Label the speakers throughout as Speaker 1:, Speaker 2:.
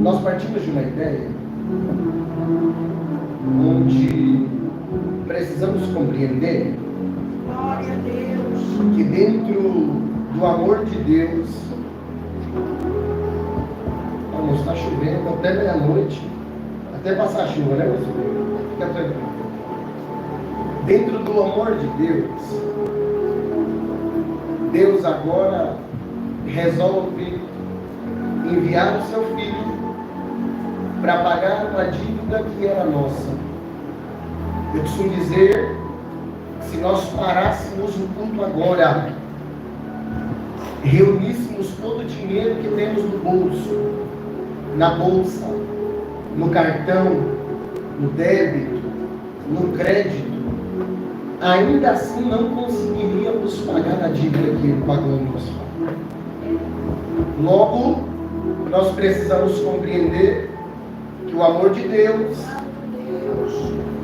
Speaker 1: Nós partimos de uma ideia onde precisamos compreender que dentro do amor de Deus, vamos estar chovendo até meia-noite, até passar a chuva, né, meu filho? Fica tranquilo. Dentro do amor de Deus, Deus agora resolve enviar o seu filho para pagar uma dívida que era nossa. Eu costumo dizer que se nós parássemos o culto agora, reuníssemos todo o dinheiro que temos no bolso, na bolsa, no cartão, no débito, no crédito, ainda assim não conseguiríamos pagar a dívida que Ele pagou no nosso favor. Logo, nós precisamos compreender que o amor de Deus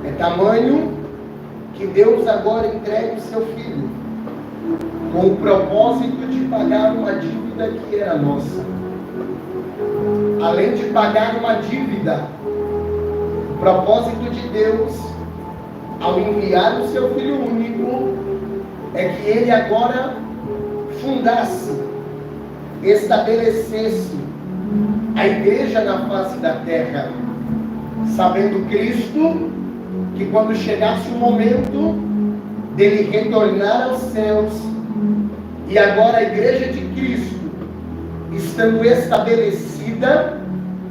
Speaker 1: é tamanho que Deus agora entrega o seu Filho com o propósito de pagar uma dívida que era nossa. Além de pagar uma dívida, o propósito de Deus, ao enviar o seu Filho único, é que Ele agora fundasse, estabelecesse a igreja na face da terra, sabendo Cristo que quando chegasse o momento dele retornar aos céus, e agora a igreja de Cristo estando estabelecida,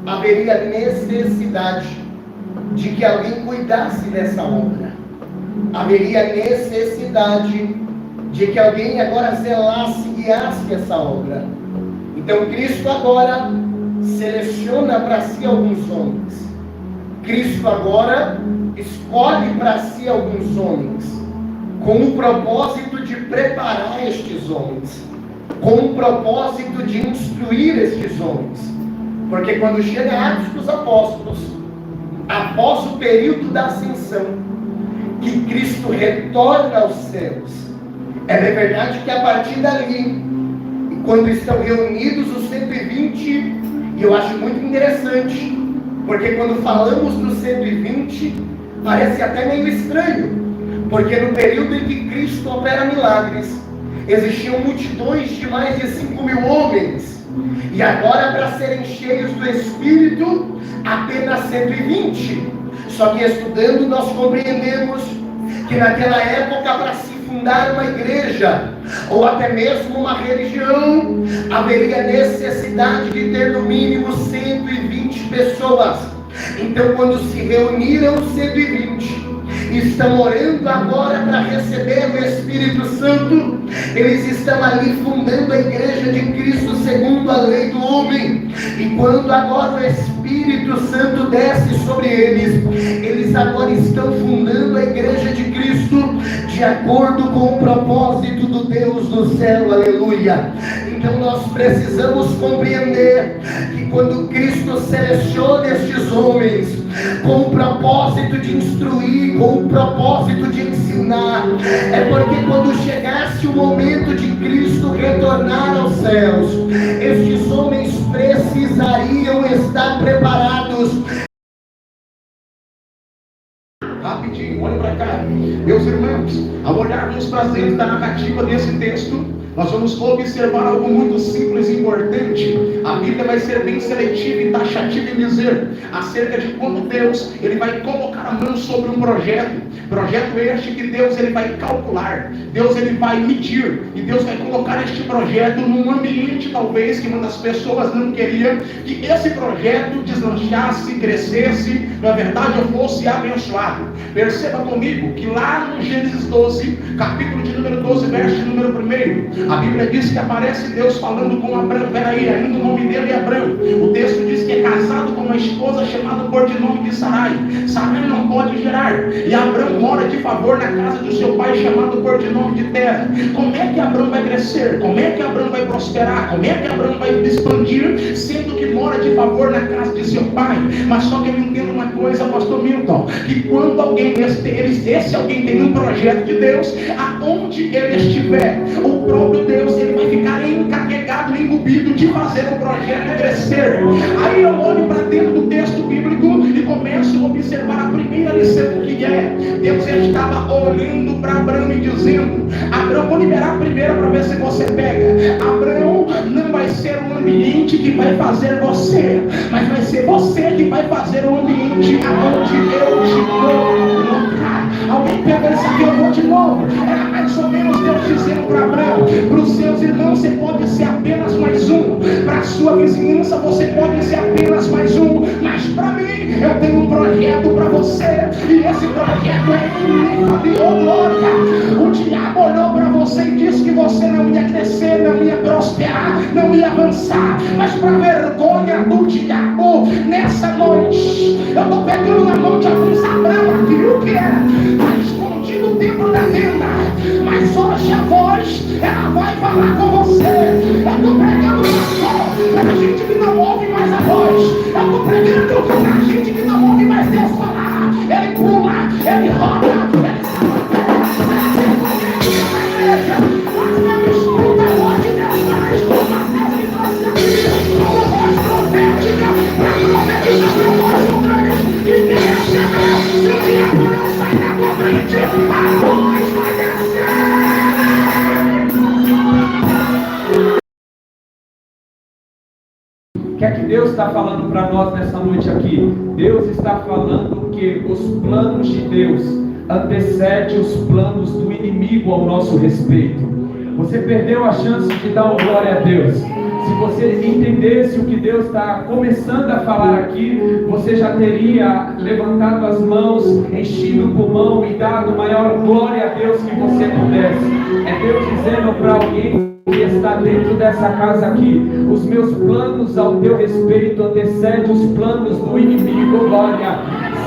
Speaker 1: haveria necessidade de que alguém cuidasse dessa obra, haveria necessidade de que alguém agora zelasse e guiasse essa obra. Então Cristo agora seleciona para si alguns homens. Cristo agora escolhe para si alguns homens, com o propósito de preparar estes homens, com o propósito de instruir estes homens. Porque quando chega Atos dos Apóstolos, após o período da ascensão, que Cristo retorna aos céus, é verdade que a partir dali, quando estão reunidos os 120, e eu acho muito interessante, porque quando falamos dos 120, parece até meio estranho, porque no período em que Cristo opera milagres, existiam multidões de mais de 5.000 homens, e agora para serem cheios do Espírito, apenas 120. Só que estudando nós compreendemos que naquela época, para se fundar uma igreja, ou até mesmo uma religião, haveria necessidade de ter no mínimo 120 pessoas. Então quando se reuniram 120, estão orando agora para receber o Espírito Santo, eles estão ali fundando a igreja de Cristo segundo a lei do homem. E quando agora o Espírito Santo desce sobre eles, eles agora estão fundando a igreja de Cristo de acordo com o propósito do Deus do céu, aleluia. Então nós precisamos compreender que quando Cristo seleciona estes homens com o propósito de instruir, com o propósito de ensinar, é porque quando chegasse o momento de Cristo retornar aos céus, estes homens precisariam estar preparados.
Speaker 2: Rapidinho, olha para cá. Meus irmãos, ao olharmos para dentro da narrativa desse texto, nós vamos observar algo muito simples e importante. A Bíblia vai ser bem seletiva e taxativa em dizer acerca de quando Deus ele vai colocar a mão sobre um projeto este que Deus ele vai calcular, Deus ele vai medir, e Deus vai colocar este projeto num ambiente talvez que muitas pessoas não queriam que esse projeto deslanchasse, crescesse, na verdade eu fosse abençoado. Perceba comigo que lá no Gênesis 12, capítulo de número 12, verso de número 1, a Bíblia diz que aparece Deus falando com Abraão. Peraí, ainda o nome dele é Abraão. O texto diz que é casado com uma esposa chamada por de nome de Sarai. Sarai não pode gerar, e Abraão mora de favor na casa do seu pai chamado por de nome de Terra. Como é que Abraão vai crescer? Como é que Abraão vai prosperar? Como é que Abraão vai expandir, sendo que mora de favor na casa de seu pai? Mas só que eu entendo uma coisa, pastor Milton, que quando alguém, esse alguém tem um projeto de Deus, aonde ele estiver, o próprio Deus ele vai ficar encarregado, incumbido de fazer o projeto crescer. Aí eu olho para começam a observar a primeira lição que é, Deus estava olhando para Abraão e dizendo: Abraão, vou liberar primeiro para ver se você pega. Abraão, não vai ser o ambiente que vai fazer você, mas vai ser você que vai fazer o ambiente aonde eu te colocar. Alguém pega isso aqui, eu vou de novo. Era mais ou menos Deus dizendo para Abraão: para os seus irmãos você pode ser apenas mais um, para a sua vizinhança você pode ser apenas mais um, mas para mim eu tenho um projeto para você, e esse projeto é único de glória. O diabo olhou para você e disse que você não ia crescer, não ia prosperar, não ia avançar, mas para vergonha do diabo, nessa noite eu estou pegando na mão de alguns Abraão aqui, o que é? Está escondido dentro da tenda, mas hoje a voz, ela vai falar com você. Eu estou pregando para a gente que não ouve mais a voz, eu estou pregando para a gente que não ouve mais Deus falar. Ele pula, ele roda, ele
Speaker 3: O que é que Deus está falando para nós nessa noite aqui? Deus está falando que os planos de Deus antecedem os planos do inimigo ao nosso respeito. Você perdeu a chance de dar uma glória a Deus. Se você entendesse o que Deus está começando a falar aqui, você já teria levantado as mãos, enchido o pulmão e dado maior glória a Deus que você pudesse. É Deus dizendo para alguém que está dentro dessa casa aqui: os meus planos ao teu respeito antecedem os planos do inimigo. Glória.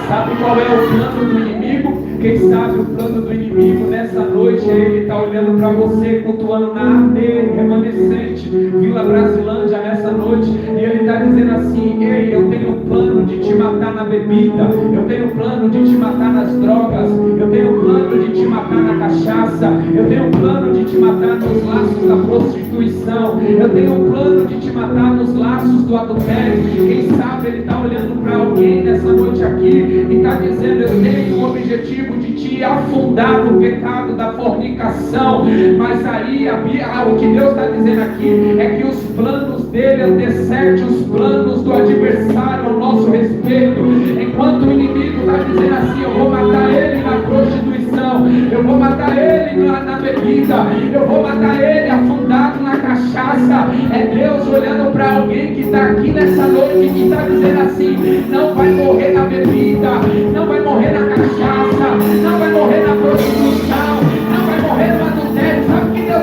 Speaker 3: Sabe qual é o plano do inimigo? Quem sabe o plano do inimigo nessa noite é ele está olhando para você, cultuando na AD remanescente Vila Brasilândia nessa noite, e ele está dizendo assim: ei, eu tenho um plano de te matar na bebida, eu tenho um plano de te matar nas drogas, eu tenho um plano de te matar na cachaça, eu tenho um plano de te matar nos laços da prostituição, eu tenho um plano de te matar nos laços do adultério. Quem sabe ele está olhando para alguém nessa noite aqui e está dizendo: eu tenho um objetivo de te afundar no pecado da fornicação. Mas aí o que Deus está dizendo aqui é que os planos dele antecedem os planos do adversário ao nosso respeito. Enquanto o inimigo está dizendo assim: eu vou matar ele na prostituição, eu vou matar ele na bebida, eu vou matar ele afundado na cachaça, é Deus olhando para alguém que está aqui nessa noite que está dizendo assim: não vai morrer na bebida, não vai morrer na cachaça, não vai morrer na prostituição, não vai morrer no adultério. Sabe o que Deus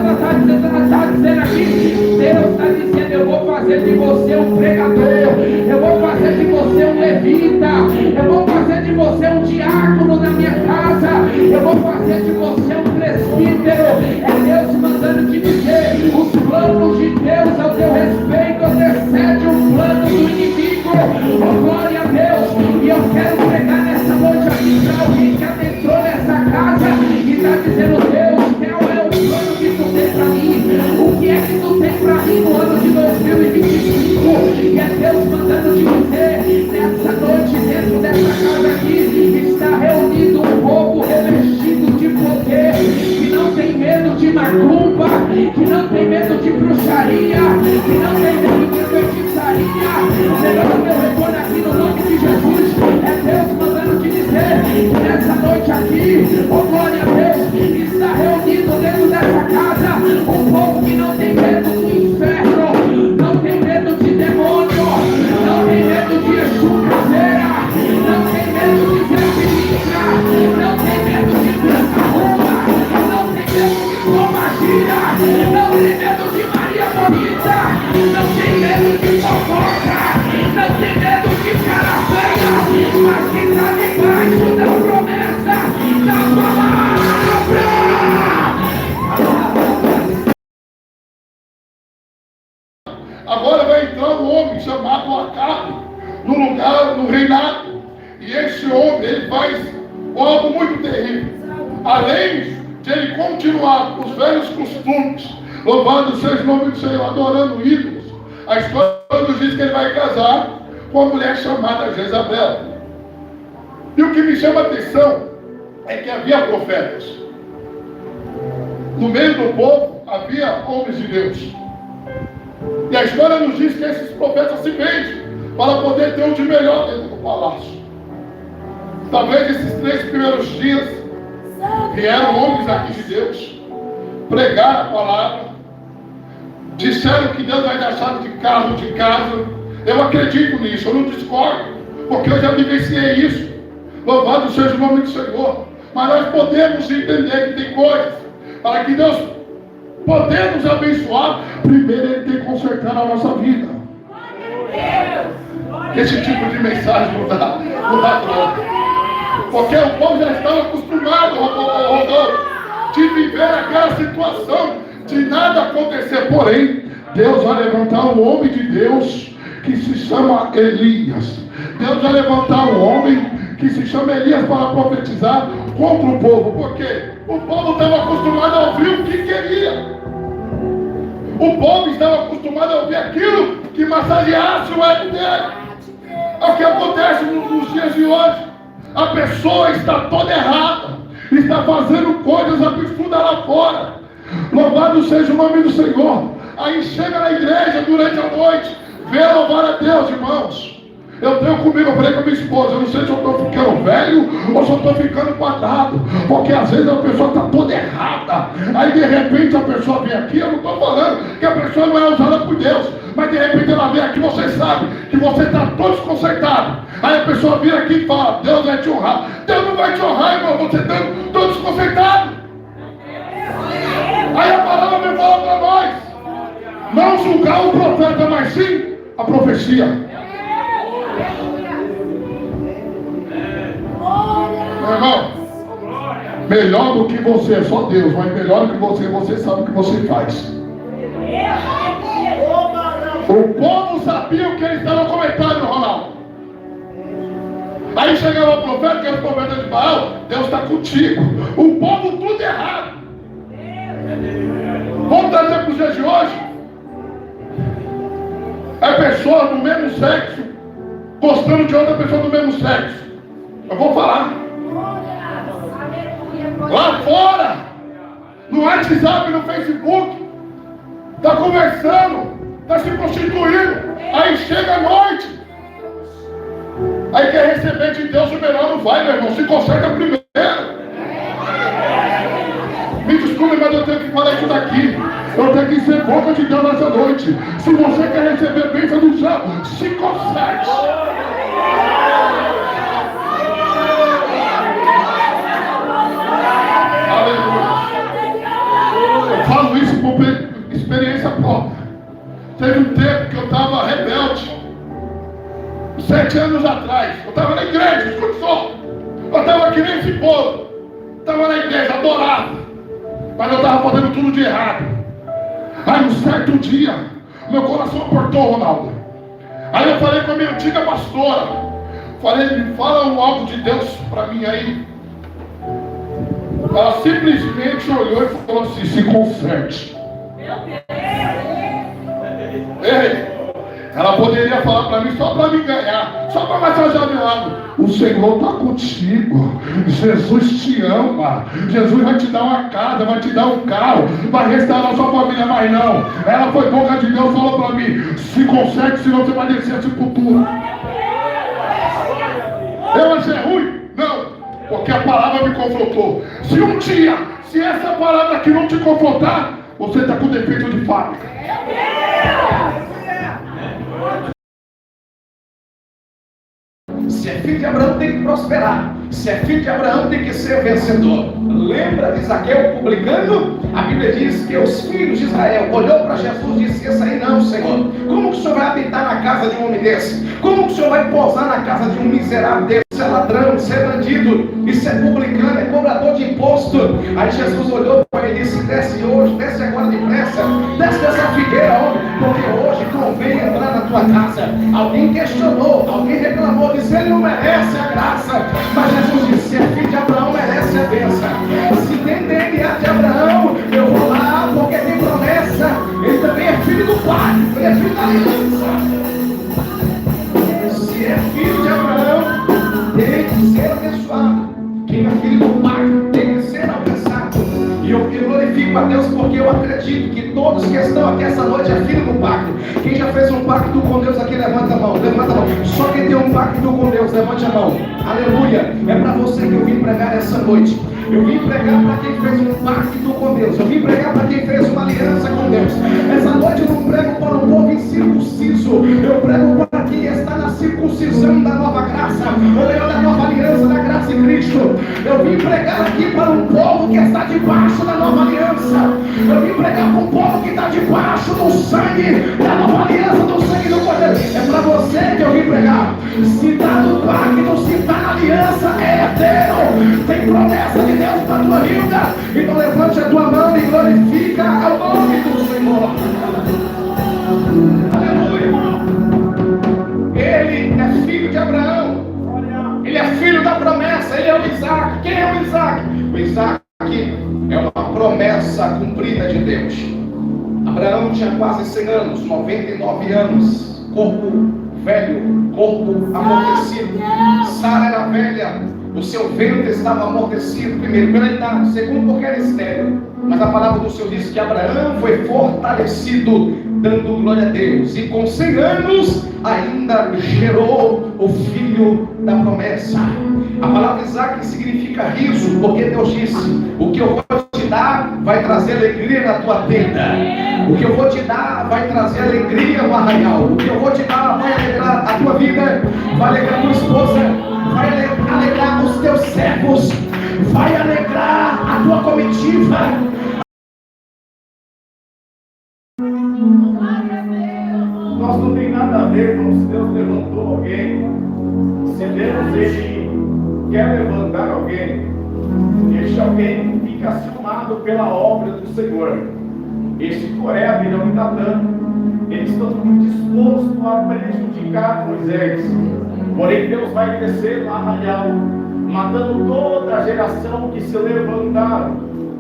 Speaker 3: está dizendo aqui? Deus está dizendo: eu vou fazer de você um pregador, eu vou fazer de você um levita, eu vou fazer de você um diácono na minha casa, eu vou fazer de você um presbítero. É Deus mandando te dizer: os planos de Deus ao teu respeito antecedem o plano do inimigo. Oh, glória a Deus! E eu quero pregar nessa noite aqui para alguém que adentrou nessa casa e está dizendo: Deus, qual é o plano que tu tem para mim? O que é que tu tem para mim no ano de 2025? E é Deus mandando te dizer nessa noite, dentro dessa casa aqui, está reunido um povo revestido de poder, que não tem medo de macumba, que não tem medo de bruxaria, que não tem medo de feitiçaria. Senhor, meu retorno aqui no nome de Jesus. É Deus mandando te dizer que nessa noite aqui, oh glória a Deus, está reunido dentro dessa casa um povo que não tem medo do inferno, não tem medo de demônio, não tem medo de Exu caseira, não tem medo de serpilícia, não tem medo de branca-rua, não tem medo de comagira, não tem medo de Maria Bonita, não tem medo de fofoca, não tem medo de cara feia, mas que está debaixo da promessa da palavra.
Speaker 1: Agora vai entrar um homem chamado Acabe no lugar, no reinado, e esse homem ele faz algo muito terrível. Além de ele continuar com os velhos costumes, louvando seja o nome do Senhor, adorando ídolos, a história nos diz que ele vai casar com uma mulher chamada Jezabel.
Speaker 4: E o que me chama a atenção é que havia profetas. No meio do povo havia homens de Deus. E a história nos diz que esses profetas se vendem para poder ter o de melhor dentro do palácio. Talvez esses 3 primeiros dias vieram homens aqui de Deus, pregaram a palavra, disseram que Deus vai dar chave de carro, de casa. Eu acredito nisso, eu não discordo, porque eu já vivenciei isso. Louvado seja o nome do Senhor. Mas nós podemos entender que tem coisas para que Deus poder nos abençoar. Primeiro Ele tem que consertar a nossa vida. Esse tipo de mensagem não dá troca. Porque o povo já estava acostumado, Rodolfo, de viver aquela situação, de nada acontecer. Porém, Deus vai levantar um homem de Deus que se chama Elias. Deus vai levantar um homem que se chama Elias para profetizar contra o povo. Porque o povo estava acostumado a ouvir o que queria. O povo estava acostumado a ouvir aquilo que massageasse o ego dele. É o que acontece nos dias de hoje. A pessoa está toda errada, está fazendo coisas absurdas lá fora. Louvado seja o nome do Senhor. Aí chega na igreja durante a noite, vê louvar a Deus, irmãos. Eu tenho comigo, eu falei com a minha esposa, eu não sei se eu estou ficando velho ou se eu estou ficando quadrado, porque às vezes a pessoa está toda errada. Aí de repente a pessoa vem aqui, eu não estou falando que a pessoa não é usada por Deus, mas de repente ela vem aqui, você sabe que você está todo desconcertado. Aí a pessoa vira aqui e fala, Deus vai te honrar. Deus não vai te honrar, irmão, você está todo desconcertado. Aí a palavra me fala para nós, não julgar o profeta, mas sim a profecia. Meu irmão, melhor do que você, só Deus, mas melhor do que você sabe o que você faz. O povo sabia o que ele estava comentando, Ronaldo. Aí chegava o profeta, que era o profeta de Baal, Deus está contigo. O povo tudo errado. Vamos trazer para os dias de hoje. É pessoa do mesmo sexo gostando de outra pessoa do mesmo sexo. Eu vou falar. Lá fora, no WhatsApp, no Facebook, está conversando, está se prostituindo. Aí chega a noite, aí quer receber de Deus o melhor, não vai, meu irmão, se conserta primeiro. Me desculpe, mas eu tenho que falar isso daqui. Eu tenho que ser boca de Deus nessa noite. Se você quer receber bênção do céu, se conserte. Eu falo isso por experiência própria. Teve um tempo que eu estava rebelde. 7 anos atrás. Eu estava na igreja, escute só. Eu estava que nem esse povo. Estava na igreja, adorava. Mas eu estava fazendo tudo de errado. Aí um certo dia, meu coração apertou, Ronaldo. Aí eu falei com a minha antiga pastora. Falei, me fala algo de Deus para mim aí. Ela simplesmente olhou e falou assim, se conserte. Ei, ela poderia falar para mim só para me ganhar, só para massagear meu lado. O Senhor está contigo. Jesus te ama. Jesus vai te dar uma casa, vai te dar um carro, vai restaurar sua família, mas não. Ela foi boca de Deus e falou para mim, se conserte, senão você vai descer a sepultura. Eu achei ruim? Não. Porque a palavra me confrontou. Se um dia, se essa palavra aqui não te confrontar, você está com defeito de fábrica.
Speaker 2: Se é filho de Abraão, tem que prosperar. Se é filho de Abraão, tem que ser vencedor. Lembra de Zaqueu publicano? A Bíblia diz que os filhos de Israel olhou para Jesus e disse, esse aí não, Senhor. Como que o Senhor vai habitar na casa de um homem desse? Como que o Senhor vai pousar na casa de um miserável desse? Isso é ladrão, isso é bandido, isso é publicano, é cobrador de imposto. Aí Jesus olhou para ele e disse, desce hoje, desce agora depressa, desce dessa figueira, homem, porque hoje convém entrar na tua casa. Alguém questionou, alguém reclamou, disse, ele não merece a graça. Mas Jesus disse, se é filho de Abraão, merece a bênção. Se tem DNA de Abraão, eu vou lá, porque tem promessa. Ele também é filho do Pai, ele é filho da aliança. Se é filho de Abraão, tem ser abençoado. Quem é filho do pacto tem que ser alcançado. E eu glorifico a Deus porque eu acredito que todos que estão aqui essa noite é filho do pacto. Quem já fez um pacto com Deus aqui, levanta a mão, levanta a mão. Só quem tem um pacto com Deus, levante a mão. Aleluia. É para você que eu vim pregar essa noite. Eu vim pregar para quem fez um pacto com Deus. Eu vim pregar para quem fez uma aliança com Deus. Essa noite eu não prego para um povo incircunciso. Eu prego para quem está na circuncisão da nova graça, ou melhor, da nova aliança da graça em Cristo. Eu vim pregar aqui para um povo que está debaixo da nova aliança. Eu vim pregar para um povo que está debaixo do sangue da nova aliança, do sangue do Cordeiro. É para você que eu vim pregar. Se está no pacto, se está na aliança, é eterno. Tem promessa de Deus para a tua vida. Então levante a tua mão e glorifica ao nome do Senhor. Aleluia. Ele é filho de Abraão. Ele é filho da promessa. Ele é o Isaac. Quem é o Isaac? O Isaac é uma promessa cumprida de Deus. Abraão tinha quase 100 anos, 99 anos, corpo velho, corpo amortecido. Sara era velha, o seu ventre estava amortecido, primeiro pela idade, segundo porque era estéril. Mas a palavra do Senhor diz que Abraão foi fortalecido, dando glória a Deus, e com 100 anos ainda gerou o filho da promessa. A palavra Isaac significa riso, porque Deus disse: o que eu vou te dar vai trazer alegria na tua tenda. O que eu vou te dar vai trazer alegria no arraial. O que eu vou te dar vai alegrar a tua vida, vai alegrar a tua esposa, vai alegrar os teus servos, vai alegrar a tua comitiva.
Speaker 5: Nós não tem nada a ver com se Deus levantou alguém. Se Deus ele quer levantar alguém, este alguém fica ciumado pela obra do Senhor. Este Coré, Abirão e Datã, eles estão muito dispostos a prejudicar Moisés. Porém Deus vai descer no arraial, matando toda a geração que se levantaram.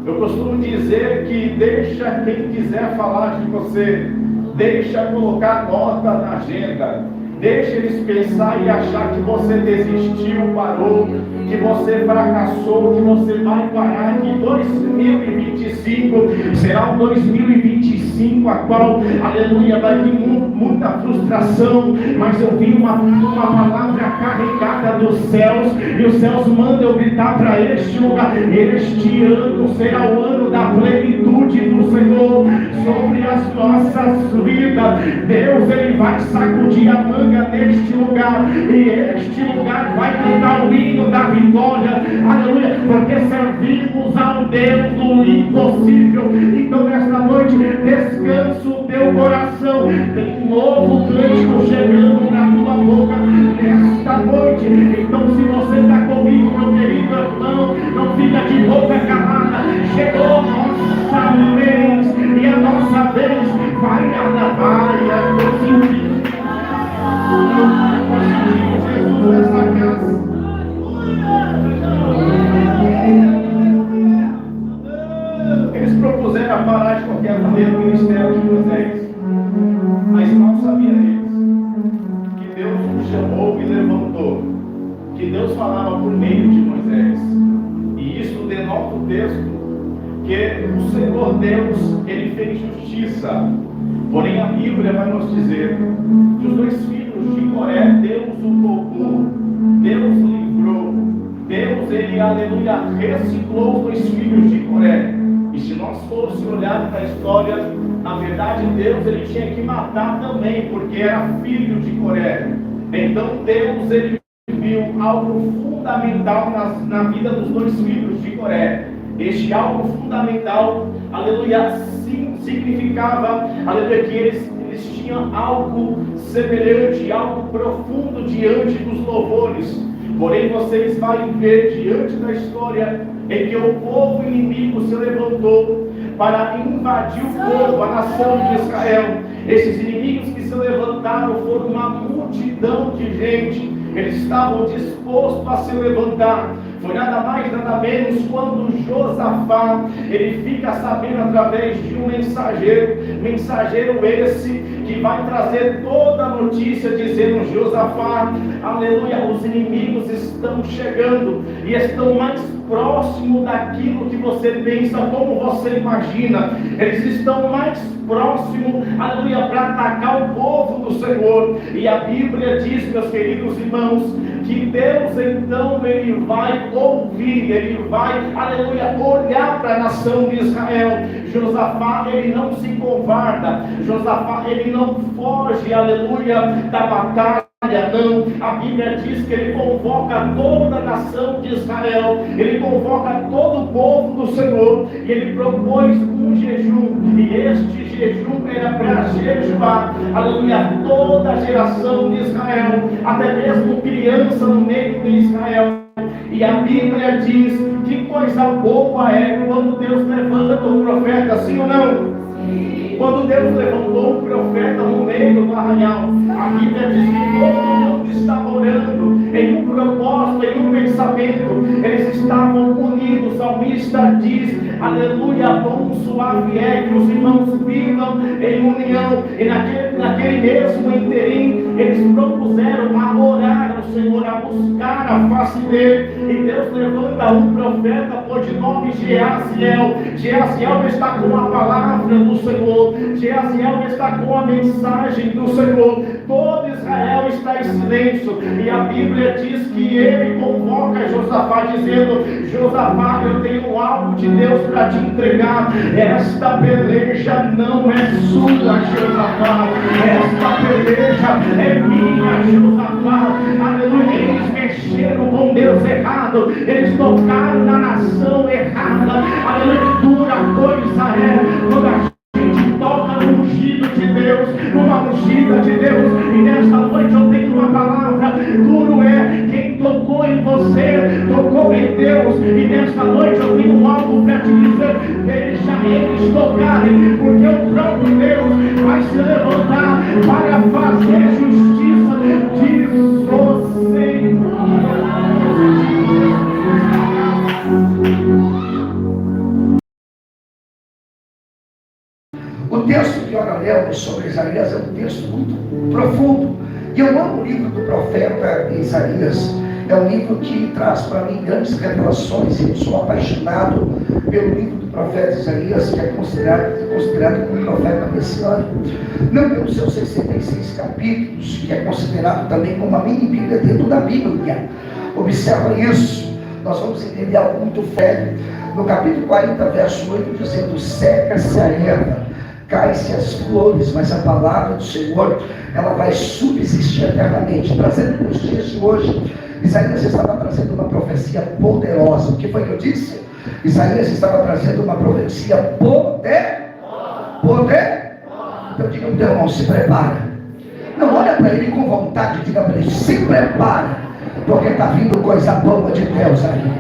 Speaker 5: Eu costumo dizer que deixa quem quiser falar de você, deixa colocar nota na agenda, deixa eles pensar e achar que você desistiu, parou, que você fracassou, que você vai parar, que 2025 será o 2025 a qual, aleluia, vai vir muita frustração, mas eu vi uma palavra carregada dos céus, e os céus mandam eu gritar para este lugar: este ano será o ano da plenitude do Senhor sobre as nossas vidas. Deus ele vai sacudir a manga neste lugar, e este lugar vai cantar o hino da vitória, aleluia, porque servimos ao Deus do impossível. Então nesta noite descansa o teu coração, tem um novo cântico chegando na tua boca nesta noite. Então se você está comigo, meu querido irmão, não fica de boca calada. Chegou a nossa vez, e a nossa vez vai conseguir Jesus nessa casa. Eles propuseram parar de qualquer maneira o ministério de Moisés, mas não sabia eles que Deus o chamou e levantou, que Deus falava por meio de Moisés. E isso denota o texto que o Senhor Deus ele fez justiça. Porém a Bíblia vai nos dizer que os dois filhos de Coré, Deus o tocou, Deus o livrou, Deus ele, aleluia, reciclou os dois filhos de Coré. E se nós formos olhar para a história, na verdade Deus ele tinha que matar também, porque era filho de Coré. Então Deus ele viu algo fundamental na vida dos dois filhos de Coré. Este algo fundamental, aleluia, significava, aleluia, que eles tinham algo semelhante, algo profundo diante dos louvores. Porém vocês vão ver diante da história em que o povo inimigo se levantou para invadir o povo, a nação de Israel. Esses inimigos que se levantaram foram uma multidão de gente. Eles estavam dispostos a se levantar. Foi nada mais, nada menos quando Josafá, ele fica sabendo através de um mensageiro esse, que vai trazer toda a notícia dizendo: Josafá, aleluia, os inimigos estão chegando e estão mais próximo daquilo que você pensa, como você imagina. Eles estão mais próximos, aleluia, para atacar o povo do Senhor. E a Bíblia diz, meus queridos irmãos, que Deus então ele vai ouvir, ele vai, aleluia, olhar para a nação de Israel. Josafá, ele não se covarda, Josafá, ele não foge, aleluia, da batalha. Não, a Bíblia diz que ele convoca toda a nação de Israel, ele convoca todo o povo do Senhor, e ele propôs um jejum, e este jejum era para jejuar, aleluia, toda a geração de Israel, até mesmo criança no meio de Israel. E a Bíblia diz que coisa boa é quando Deus levanta um profeta, sim ou não? Quando Deus levantou um profeta no meio do arraial, a Bíblia diz que todo mundo estava orando em um propósito, em um pensamento. Eles estavam unidos. O salmista diz: aleluia, bom suave é que os irmãos vivam em união. E naquele mesmo interim, eles propuseram a orar ao Senhor, a buscar a face dele. E Deus levanta um profeta por de nome Jeaziel. Jeaziel está com a palavra do Senhor. Jeaziel está com a mensagem do Senhor. Todo Israel está em silêncio, e a Bíblia diz que ele convoca Josafá, dizendo: Josafá, eu tenho algo de Deus para te entregar. Esta peleja não é sua, Josafá, esta peleja é minha, Josafá. Aleluia. Eles mexeram com Deus errado, eles tocaram na nação errada. Aleluia. Dura coisa é quando a toca no ungido de Deus, numa ungida de Deus. E nesta noite eu tenho uma palavra: duro é quem tocou em você, tocou em Deus. E nesta noite eu tenho algo para te dizer: deixa eles tocarem, porque o próprio Deus vai se levantar para fazer justiça de você.
Speaker 6: O texto que ora lemos sobre Isaías é um texto muito profundo. E eu amo o livro do profeta Isaías. É um livro que traz para mim grandes revelações. Eu sou apaixonado pelo livro do profeta Isaías, que é considerado como profeta messiânico. Não pelos seus 66 capítulos, que é considerado também como uma mini Bíblia dentro da Bíblia. Observa isso. Nós vamos entender algo muito velho. No capítulo 40, verso 8, dizendo: seca-se a erva, cai-se as flores, mas a palavra do Senhor, ela vai subsistir eternamente. Trazendo nos dias de hoje, Isaías estava trazendo uma profecia poderosa. O que foi que eu disse? Isaías estava trazendo uma profecia poder. Então diga ao teu irmão: se prepara. Não olha para ele com vontade, diga para ele: se prepara, porque está vindo coisa boa de Deus aí.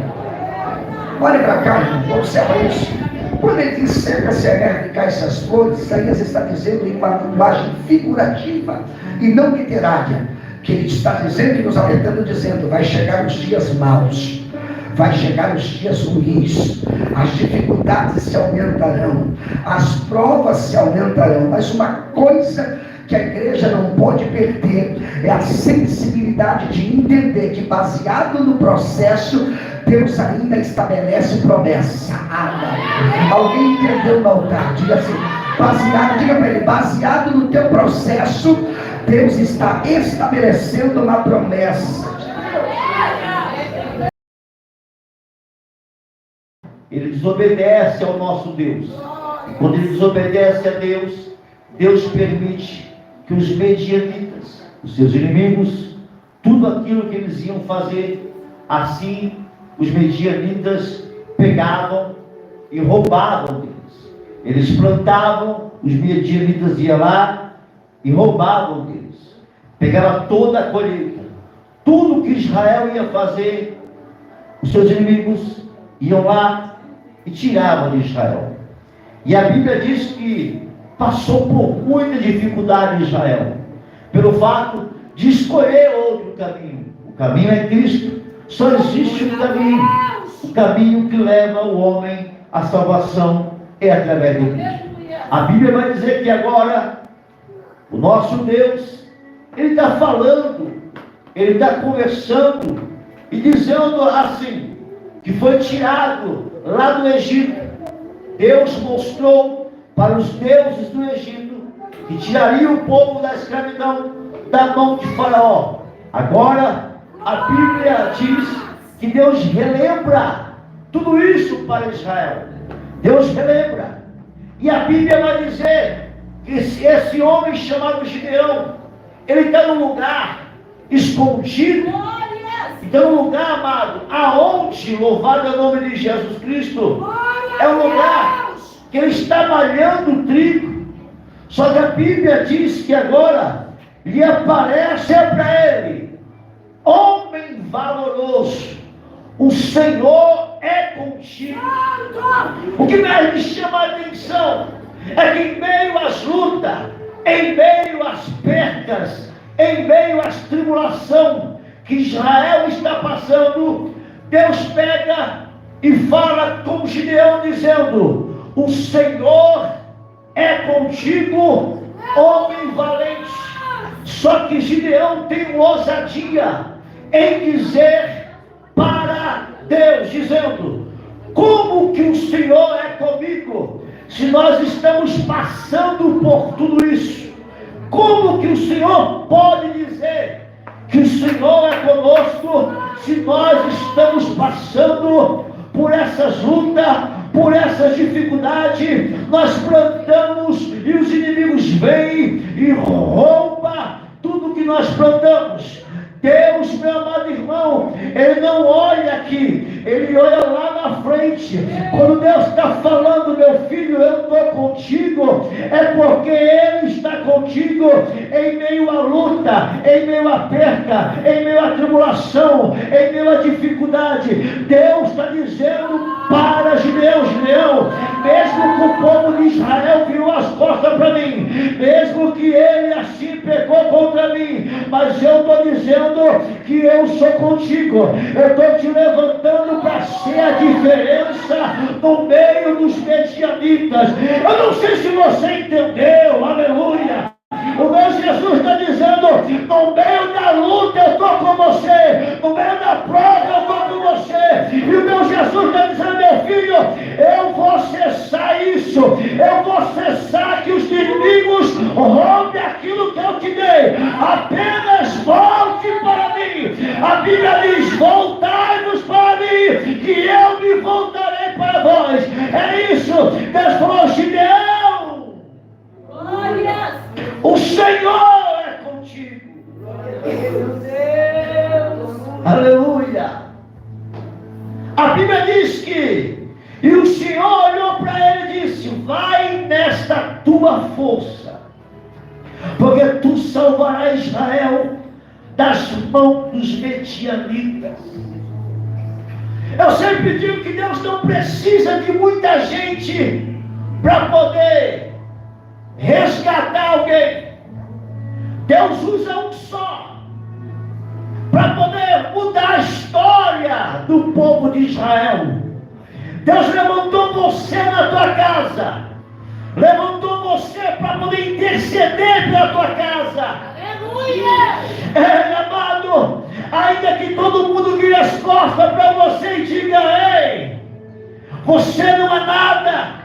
Speaker 6: Olha para cá, irmão, observa isso. Quando ele diz seca-se a erva e cai-se as flores, Isaías está dizendo em uma linguagem figurativa e não literária, que ele está dizendo e nos alertando, dizendo: vai chegar os dias maus, vai chegar os dias ruins, as dificuldades se aumentarão, as provas se aumentarão, mas uma coisa que a igreja não pode perder é a sensibilidade de entender que, baseado no processo, Deus ainda estabelece promessa. Alguém entendeu no altar? Diga assim: baseado, diga para ele: baseado no teu processo, Deus está estabelecendo uma promessa.
Speaker 7: Ele desobedece ao nosso Deus. E quando ele desobedece a Deus, Deus permite que os medianitas, os seus inimigos, tudo aquilo que eles iam fazer, assim os medianitas pegavam e roubavam deles. Eles plantavam, os medianitas iam lá e roubavam deles. Pegavam toda a colheita. Tudo que Israel ia fazer, os seus inimigos iam lá e tiravam de Israel. E a Bíblia diz que passou por muita dificuldade em Israel, pelo fato de escolher outro caminho. O caminho é Cristo. Só existe um caminho. O caminho que leva o homem à salvação é através de Cristo. A Bíblia vai dizer que agora o nosso Deus, Ele está falando, Ele está conversando e dizendo assim, que foi tirado lá do Egito. Deus mostrou para os deuses do Egito que tiraria o povo da escravidão da mão de Faraó. Agora a Bíblia diz que Deus relembra tudo isso para Israel. Deus relembra. E a Bíblia vai dizer que esse homem chamado Gideão, ele está num lugar escondido. Então, um lugar, amado, aonde, louvado é o nome de Jesus Cristo, é um lugar que ele está malhando trigo. Só que a Bíblia diz que agora lhe aparece para ele, homem valoroso, o Senhor é contigo. O que mais me chama a atenção é que em meio às lutas, em meio às percas, em meio às tribulações que Israel está passando, Deus pega e fala com Gideão dizendo: o Senhor é contigo, homem valente. Só que Gideão tem ousadia em dizer para Deus, dizendo: como que o Senhor é comigo, se nós estamos passando por tudo isso? Como que o Senhor pode dizer que o Senhor é conosco, se nós estamos passando por essas lutas, por essas dificuldades? Nós plantamos e os inimigos vêm e roubam tudo que nós plantamos. Deus, meu amado irmão, Ele não olha aqui, Ele olha lá na frente. Quando Deus está falando: meu filho, eu estou contigo, é porque Ele está contigo em meio à luta, em meio à perca, em meio à tribulação, em meio à dificuldade. Deus está dizendo para Gideão: Gideão, mesmo que o povo de Israel virou as costas para mim, mesmo que ele assim pecou contra mim, mas eu estou dizendo que eu sou contigo. Eu estou te levantando para ser a diferença no meio dos medianitas. Eu não sei se você entendeu, aleluia. O meu Jesus está dizendo: no meio da luta eu estou com você, no meio da prova eu estou com você. E o meu Jesus está dizendo: meu filho, eu vou cessar isso, eu vou cessar que os inimigos roubem aquilo que eu te dei. Apenas volte para mim. A Bíblia diz: voltai-vos para mim, que eu me voltarei para vós. É isso. Deus falou: Gideão, o Senhor é contigo. Meu Deus. Aleluia. A Bíblia diz que, e o Senhor olhou para ele e disse: vai nesta tua força, porque tu salvarás Israel das mãos dos medianitas. Eu sempre digo que Deus não precisa de muita gente para poder resgatar alguém. Deus usa um só para poder mudar a história do povo de Israel. Deus levantou você na tua casa, levantou você para poder interceder pela tua casa. Aleluia! Amado, ainda que todo mundo vire as costas para você e diga: ei, você não é nada.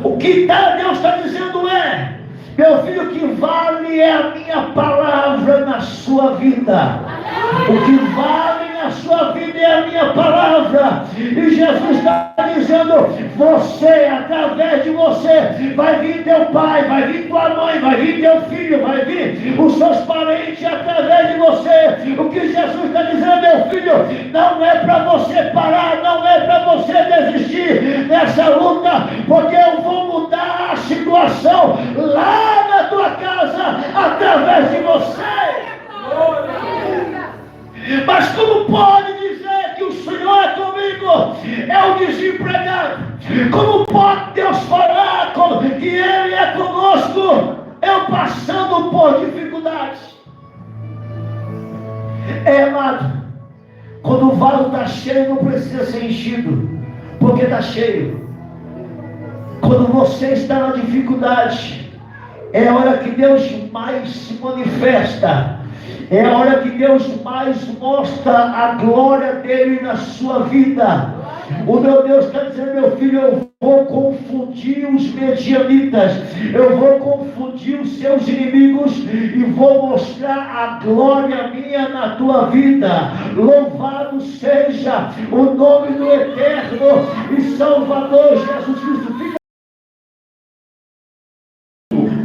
Speaker 7: O que Deus está dizendo é: meu filho, o que vale é a minha palavra na sua vida. O que vale na sua vida é a minha palavra. E Jesus está dizendo: você, através de você, vai vir teu pai, vai vir tua mãe, vai vir teu filho, vai vir os seus parentes através de você. O que Jesus está dizendo, meu filho, não é para você parar, não é para você desistir nessa luta, porque eu vou mudar a situação lá na tua casa através de você. Mas como pode dizer que o Senhor é comigo? É o desempregado. Como pode Deus falar que Ele é conosco, eu passando por dificuldades? Amado, quando vaso está cheio, não precisa ser enchido, porque está cheio. Quando você está na dificuldade, é a hora que Deus mais se manifesta, é a hora que Deus mais mostra a glória dele na sua vida. O meu Deus está dizendo: meu filho, eu vou confundir os medianitas, eu vou confundir os seus inimigos e vou mostrar a glória minha na tua vida. Louvado seja o nome do Eterno e Salvador Jesus Cristo.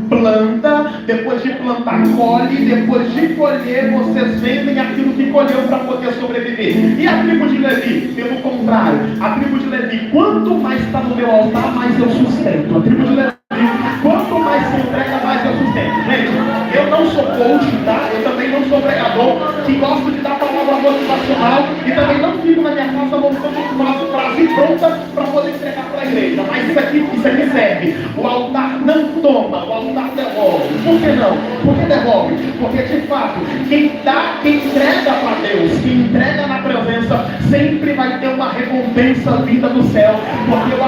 Speaker 2: Planta, depois de plantar, colhe, depois de colher, vocês vendem aquilo que colheu para poder sobreviver. E a tribo de Levi, pelo contrário, a tribo de Levi, quanto mais está no meu altar, mais eu sustento. A tribo de Levi, quanto mais se entrega, mais eu sustento. Gente, eu não sou coach, tá? Eu também não sou pregador, que gosto de dar palavra motivacional e também não fico na minha casa montando uma frase pronta para poder entregar para a igreja. Mas isso aqui serve. O altar não toma, o altar devolve. Por que não? Por que devolve? Porque de fato, quem dá, quem entrega para Deus, quem entrega na presença, sempre vai ter uma recompensa vinda do céu. Porque eu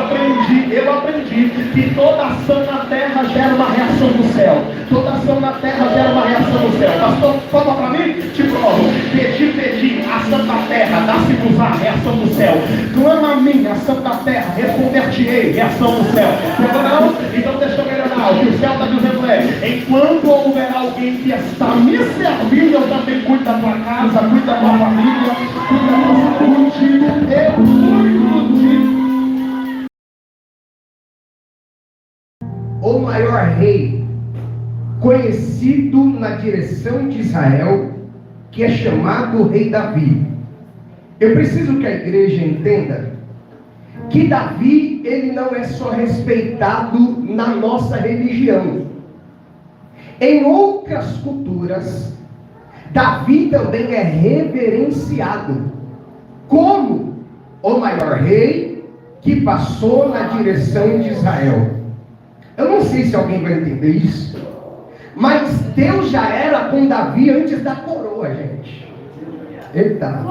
Speaker 2: aprendi que toda ação na terra gera uma reação do céu. Toda ação na terra gera uma reação do céu. Pastor, toma para mim? Te provo. Pedi, ação da terra, dá-se-vos a reação do céu. Clama a mim, ação da terra, responder-te-ei, reação do céu. Não? Então deixa eu melhorar. O que o céu está dizendo é: enquanto houver alguém que está me servindo, eu também cuido da tua casa, cuido da tua família, cuido da tua saúde, eu cuido de.
Speaker 1: O maior rei conhecido na direção de Israel, que é chamado Rei Davi. Eu preciso que a igreja entenda que Davi, ele não é só respeitado na nossa religião. Em outras culturas, Davi também é reverenciado como o maior rei que passou na direção de Israel. Eu não sei se alguém vai entender isso, mas Deus já era com Davi antes da coroa, gente. Eita!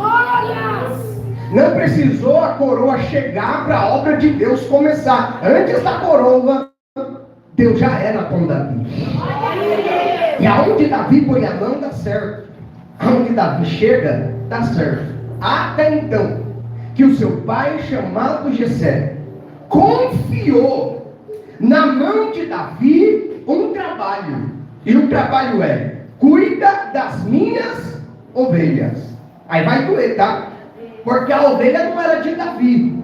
Speaker 1: Não precisou a coroa chegar para a obra de Deus começar. Antes da coroa, Deus já era com Davi. E aonde Davi põe a mão, dá certo. Aonde Davi chega, dá certo. Até então, que o seu pai, chamado Jessé, confiou na mão de Davi um trabalho. E o trabalho é: cuida das minhas ovelhas. Aí vai doer, tá? Porque a ovelha não era de Davi,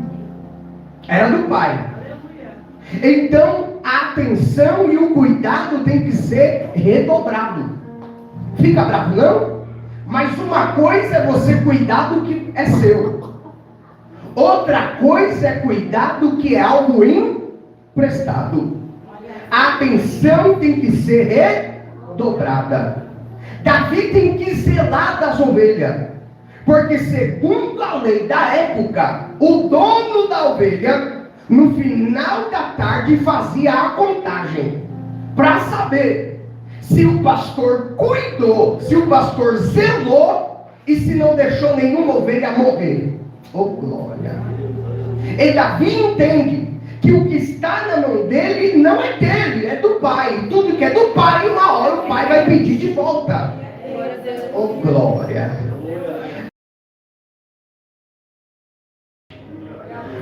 Speaker 1: era do pai. Então a atenção e o cuidado tem que ser redobrado. Fica bravo não? Mas uma coisa é você cuidar do que é seu, outra coisa é cuidar do que é algo emprestado. A atenção tem que ser redobrada. Davi tem que zelar das ovelhas, porque segundo a lei da época, o dono da ovelha, no final da tarde, fazia a contagem para saber se o pastor cuidou, se o pastor zelou e se não deixou nenhuma ovelha morrer. Oh glória! E Davi entende que o que está na mão dele não é dele, é do pai. Tudo que é do pai, uma hora o pai vai pedir de volta. Oh glória!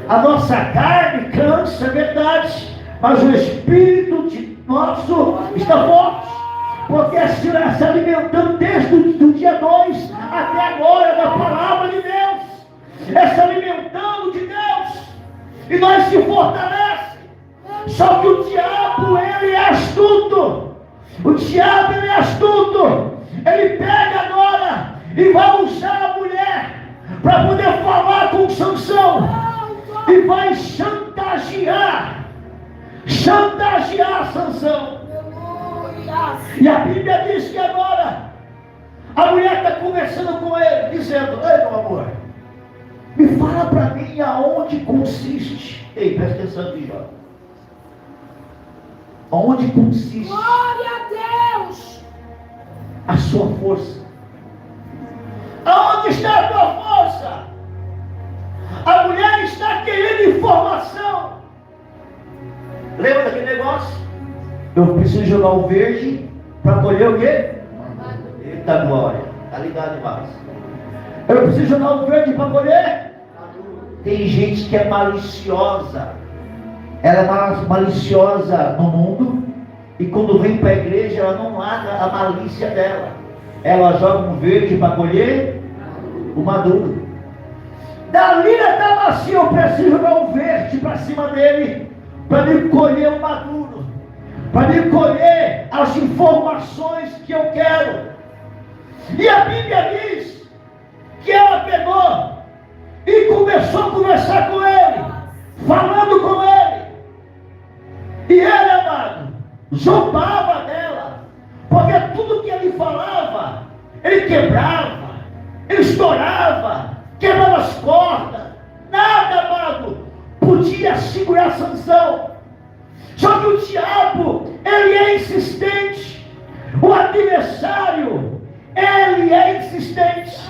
Speaker 7: A nossa carne cansa, é verdade, mas o Espírito nosso está forte, porque se alimentando desde o dia 2 até agora da palavra de Deus, é se alimentando de Deus, e nós se fortalece. Só que o diabo, ele é astuto, ele é astuto, ele pega agora e vai usar a mulher para poder falar com Sansão. E vai chantagear Sansão. E a Bíblia diz que agora a mulher está conversando com ele, dizendo: ei meu amor, me fala para mim aonde consiste. Ei, presta atenção aqui, ó. Aonde consiste, glória a Deus, a sua força? Aonde está a tua força? Eu preciso jogar o verde para colher o quê? Eita glória, está ligado demais. Eu preciso jogar o verde para colher. Tem gente que é maliciosa. Ela é maliciosa no mundo. E quando vem para a igreja, ela não larga a malícia dela. Ela joga um verde para colher o maduro. Dali está macio, eu preciso jogar um verde para cima dele, para ele colher o maduro, para ele colher as informações que eu quero. E a Bíblia diz que ela pegou e começou a conversar com ele, falando com ele. E ele, amado, zombava dela, porque tudo que ele falava, ele quebrava, ele estourava, quebrava as cordas, nada, amado, podia segurar a sanção. Só que o diabo, ele é insistente, o adversário, ele é insistente.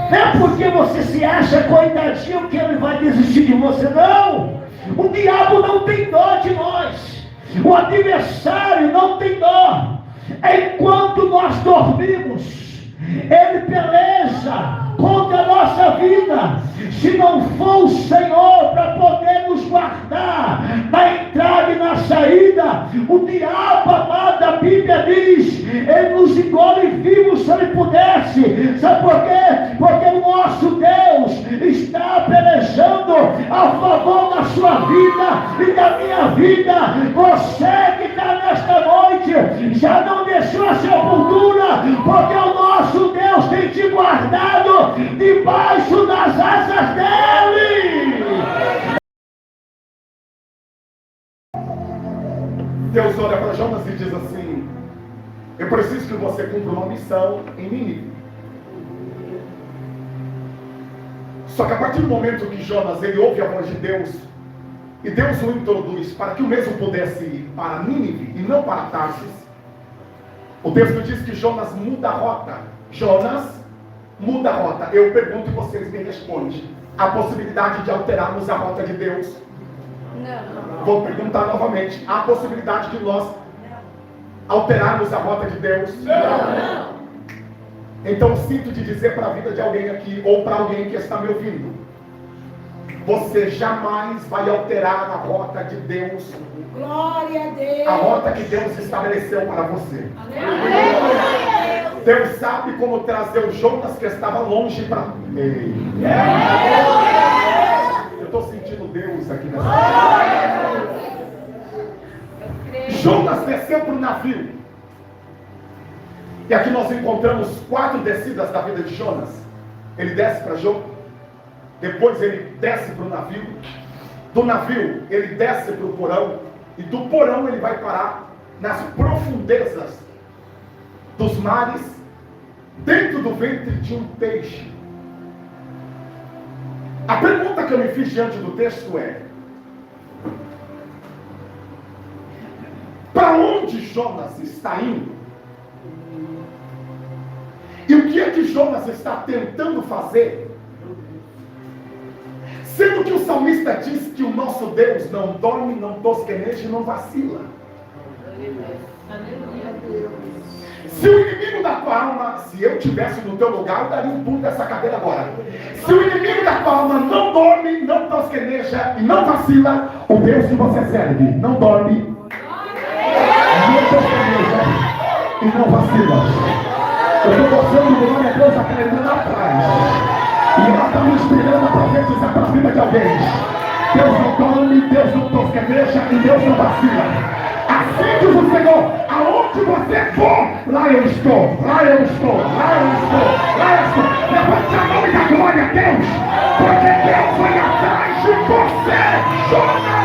Speaker 7: Não é porque você se acha coitadinho que ele vai desistir de você, não. O diabo não tem dó de nós, o adversário não tem dó. Enquanto nós dormimos, ele peleja contra a nossa vida. Se não for o Senhor para poder nos guardar na entrada e na saída, o diabo, amado, a Bíblia diz, ele nos engole vivos se ele pudesse. Sabe por quê? Porque o nosso Deus está pelejando a favor da sua vida e da minha vida. Você que está nesta noite já não deixou a sepultura, porque o nosso Deus tem te guardado debaixo das asas dele.
Speaker 4: Deus olha para Jonas e diz assim: eu preciso que você cumpra uma missão em Nínive. Só que a partir do momento que Jonas ele ouve a voz de Deus, e Deus o introduz para que o mesmo pudesse ir para Nínive e não para Tarsis, o texto diz que Jonas muda a rota. Jonas muda a rota. Eu pergunto e vocês me respondem: há possibilidade de alterarmos a rota de Deus? Não. Vou perguntar novamente: há possibilidade de nós alterarmos a rota de Deus? Não. Então sinto de dizer para a vida de alguém aqui, ou para alguém que está me ouvindo: você jamais vai alterar a rota de Deus.
Speaker 8: Glória a Deus.
Speaker 4: A rota que Deus estabeleceu para você. Deus sabe como trazer o Jonas que estava longe para ele. Eu estou sentindo Deus aqui nessa. Jonas desceu para o navio. E aqui nós encontramos 4 descidas da vida de Jonas. Ele desce para Jope. Depois ele desce para o navio. Do navio ele desce para o porão. E do porão ele vai parar nas profundezas dos mares, dentro do ventre de um peixe. A pergunta que eu me fiz diante do texto é: para onde Jonas está indo? E o que é que Jonas está tentando fazer? Sendo que o salmista diz que o nosso Deus não dorme, não tosqueneja e não vacila. Se o inimigo da tua alma, se eu estivesse no teu lugar, eu daria um pulo dessa cadeira agora. Se o inimigo da tua alma não dorme, não tosqueneja e não vacila, o Deus que você serve não dorme, não tosqueneja e não vacila. Eu estou gostando do nome de Deus acreditando atrás. E ela está me inspirando a profetizar para a vida de alguém. Deus não dorme, Deus não tosqueneja e Deus não vacila. Assim diz o Senhor: aonde você for, lá eu estou, lá eu estou, lá eu estou, lá eu estou. Levante a mão e dá glória a Deus, porque Deus vai atrás de você, Jonas.